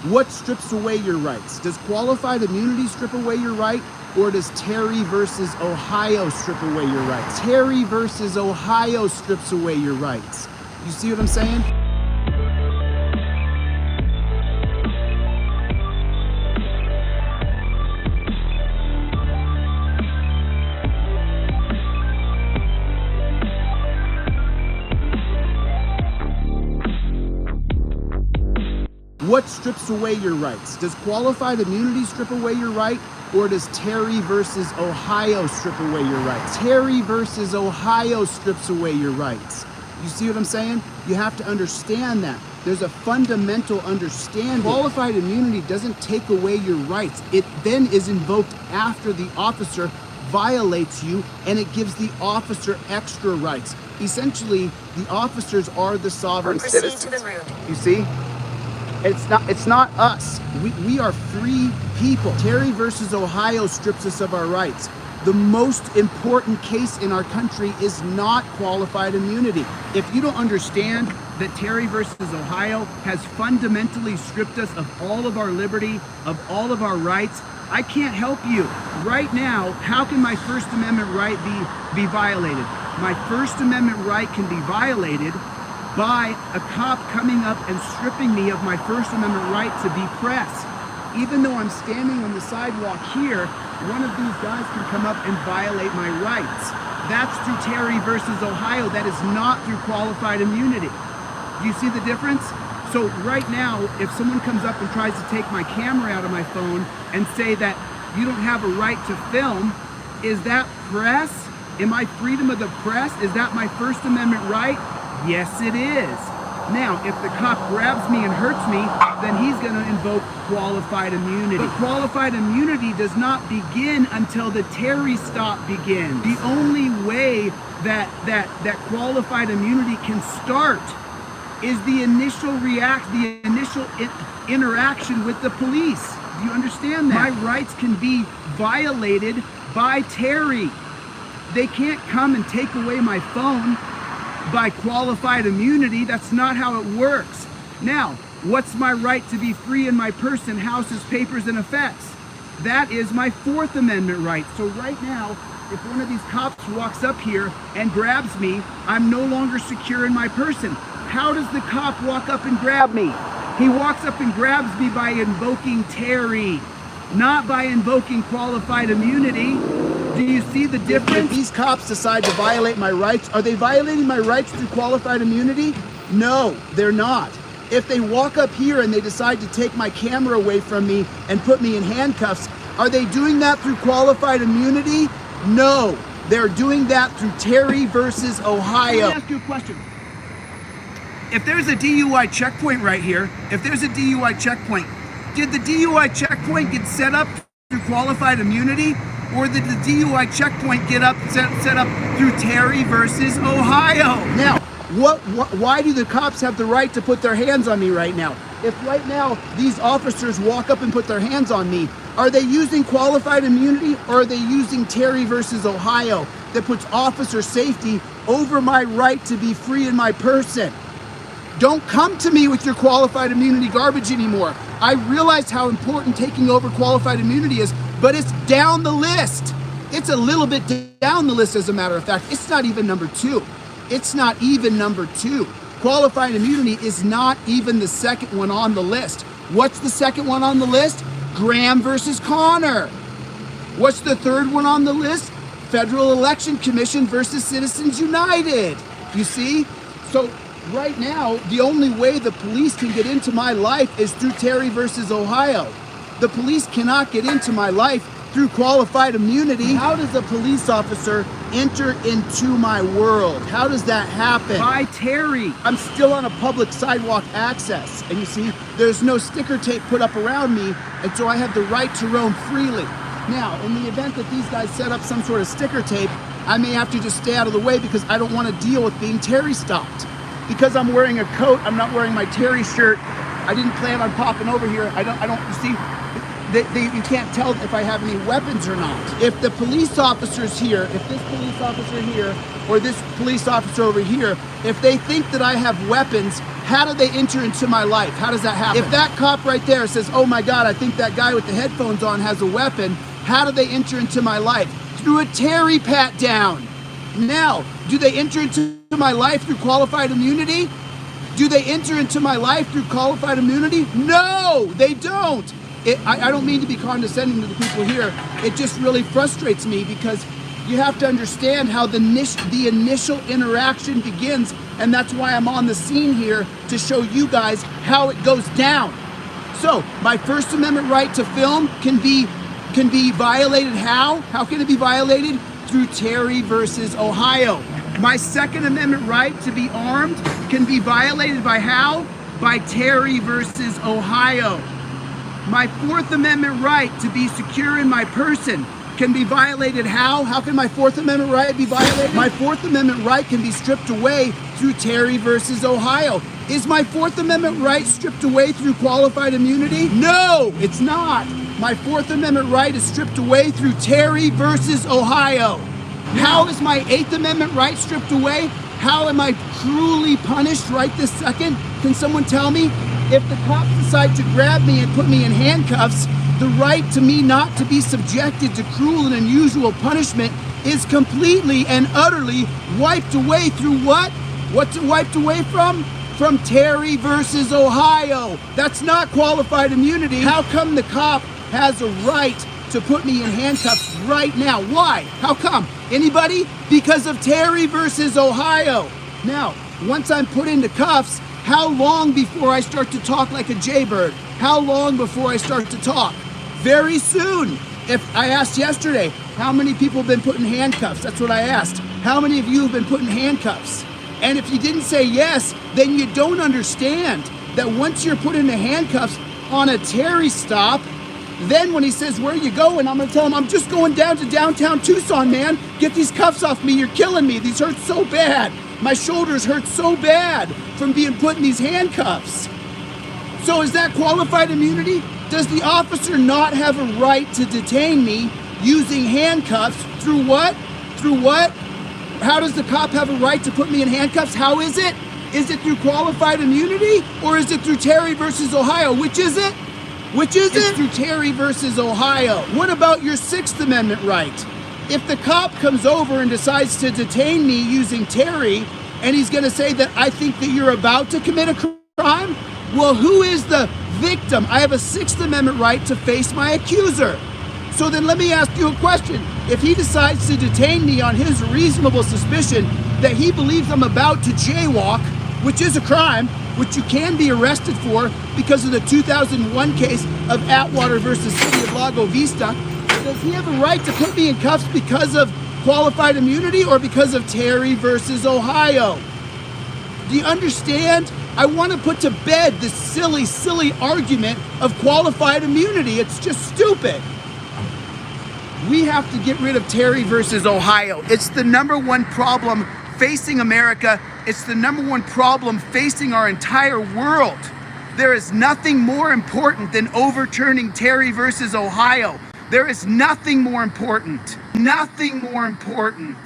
What strips away your rights? Does qualified immunity strip away your right, or does Terry versus Ohio strip away your rights? Terry versus Ohio strips away your rights. You see what I'm saying? What strips away your rights? Does qualified immunity strip away your right, or does Terry versus Ohio strip away your rights? Terry versus Ohio strips away your rights. You see what I'm saying? You have to understand that. There's a fundamental understanding. Qualified immunity doesn't take away your rights. It then is invoked after the officer violates you, and it gives the officer extra rights. Essentially, the officers are the sovereign citizens. To the room. You see? It's not us. We are free people. Terry versus Ohio strips us of our rights. The most important case in our country is not qualified immunity. If you don't understand that Terry versus Ohio has fundamentally stripped us of all of our liberty, of all of our rights, I can't help you. Right now, how can my First Amendment right be violated? My First Amendment right can be violated by a cop coming up and stripping me of my First Amendment right to be press. Even though I'm standing on the sidewalk here, one of these guys can come up and violate my rights. That's through Terry versus Ohio. That is not through qualified immunity. Do you see the difference? So right now, if someone comes up and tries to take my camera out of my phone and say that you don't have a right to film, is that press? Am I freedom of the press? Is that my First Amendment right? Yes, it is. Now, if the cop grabs me and hurts me, then he's going to invoke qualified immunity. But qualified immunity does not begin until the Terry stop begins. The only way that qualified immunity can start is the initial interaction with the police. Do you understand that? My rights can be violated by Terry. They can't come and take away my phone by qualified immunity. That's not how it works. Now, what's my right to be free in my person, houses, papers, and effects? That is my Fourth Amendment right. So right now, if one of these cops walks up here and grabs me, I'm no longer secure in my person. How does the cop walk up and grab me? He walks up and grabs me by invoking Terry, not by invoking qualified immunity. Do you see the difference? If these cops decide to violate my rights, are they violating my rights through qualified immunity? No, they're not. If they walk up here and they decide to take my camera away from me and put me in handcuffs, are they doing that through qualified immunity? No, they're doing that through Terry versus Ohio. Let me ask you a question. If there's a DUI checkpoint right here, if there's a DUI checkpoint, did the DUI checkpoint get set up through qualified immunity? Or did the DUI checkpoint get set up through Terry versus Ohio? Now, why do the cops have the right to put their hands on me right now? If right now these officers walk up and put their hands on me, are they using qualified immunity, or are they using Terry versus Ohio that puts officer safety over my right to be free in my person? Don't come to me with your qualified immunity garbage anymore. I realize how important taking over qualified immunity is, but it's down the list. It's a little bit down the list, as a matter of fact. It's not even number 2. It's not even number 2. Qualified immunity is not even the second one on the list. What's the second one on the list? Graham versus Connor. What's the third one on the list? Federal Election Commission versus Citizens United. You see? So right now, the only way the police can get into my life is through Terry versus Ohio. The police cannot get into my life through qualified immunity. How does a police officer enter into my world? How does that happen? By Terry. I'm still on a public sidewalk access. And you see, there's no sticker tape put up around me, and so I have the right to roam freely. Now, in the event that these guys set up some sort of sticker tape, I may have to just stay out of the way because I don't want to deal with being Terry stopped. Because I'm wearing a coat, I'm not wearing my Terry shirt. I didn't plan on popping over here. I don't, you see, you can't tell if I have any weapons or not. If the police officers here, if this police officer here or this police officer over here, if they think that I have weapons, how do they enter into my life? How does that happen? If that cop right there says, oh my God, I think that guy with the headphones on has a weapon, how do they enter into my life? Through a Terry pat down. Now, do they enter into my life through qualified immunity? Do they enter into my life through qualified immunity? No, they don't. I don't mean to be condescending to the people here. It just really frustrates me because you have to understand how the initial interaction begins, and that's why I'm on the scene here to show you guys how it goes down. So, my First Amendment right to film can be violated how? How can it be violated? Through Terry versus Ohio. My Second Amendment right to be armed can be violated by how? By Terry versus Ohio. My Fourth Amendment right to be secure in my person can be violated how? How can my Fourth Amendment right be violated? My Fourth Amendment right can be stripped away through Terry versus Ohio. Is my Fourth Amendment right stripped away through qualified immunity? No, it's not. My Fourth Amendment right is stripped away through Terry versus Ohio. How is my Eighth Amendment right stripped away? How am I cruelly punished right this second? Can someone tell me? If the cops decide to grab me and put me in handcuffs, the right to me not to be subjected to cruel and unusual punishment is completely and utterly wiped away through what? What's it wiped away from? From Terry versus Ohio. That's not qualified immunity. How come the cop has a right to put me in handcuffs right now? Why? How come? Anybody? Because of Terry versus Ohio. Now, once I'm put into cuffs, how long before I start to talk like a jaybird? How long before I start to talk? Very soon. If I asked yesterday, how many people have been put in handcuffs? That's what I asked. How many of you have been put in handcuffs? And if you didn't say yes, then you don't understand that once you're put into handcuffs on a Terry stop, then when he says, where are you going? I'm gonna tell him, I'm just going down to downtown Tucson, man. Get these cuffs off me, you're killing me. These hurt so bad. My shoulders hurt so bad from being put in these handcuffs. So is that qualified immunity? Does the officer not have a right to detain me using handcuffs through what? Through what? How does the cop have a right to put me in handcuffs? How is it? Is it through qualified immunity or is it through Terry versus Ohio? Which is it? Which is it? It's through Terry versus Ohio. What about your Sixth Amendment right? If the cop comes over and decides to detain me using Terry, and he's gonna say that I think that you're about to commit a crime, well, who is the victim? I have a Sixth Amendment right to face my accuser. So then let me ask you a question. If he decides to detain me on his reasonable suspicion that he believes I'm about to jaywalk, which is a crime, which you can be arrested for because of the 2001 case of Atwater versus City of Lago Vista, does he have a right to put me in cuffs because of qualified immunity or because of Terry versus Ohio? Do you understand? I want to put to bed this silly argument of qualified immunity. It's just stupid. We have to get rid of Terry versus Ohio. It's the #1 problem facing America. It's the #1 problem facing our entire world. There is nothing more important than overturning Terry versus Ohio. There is nothing more important. Nothing more important.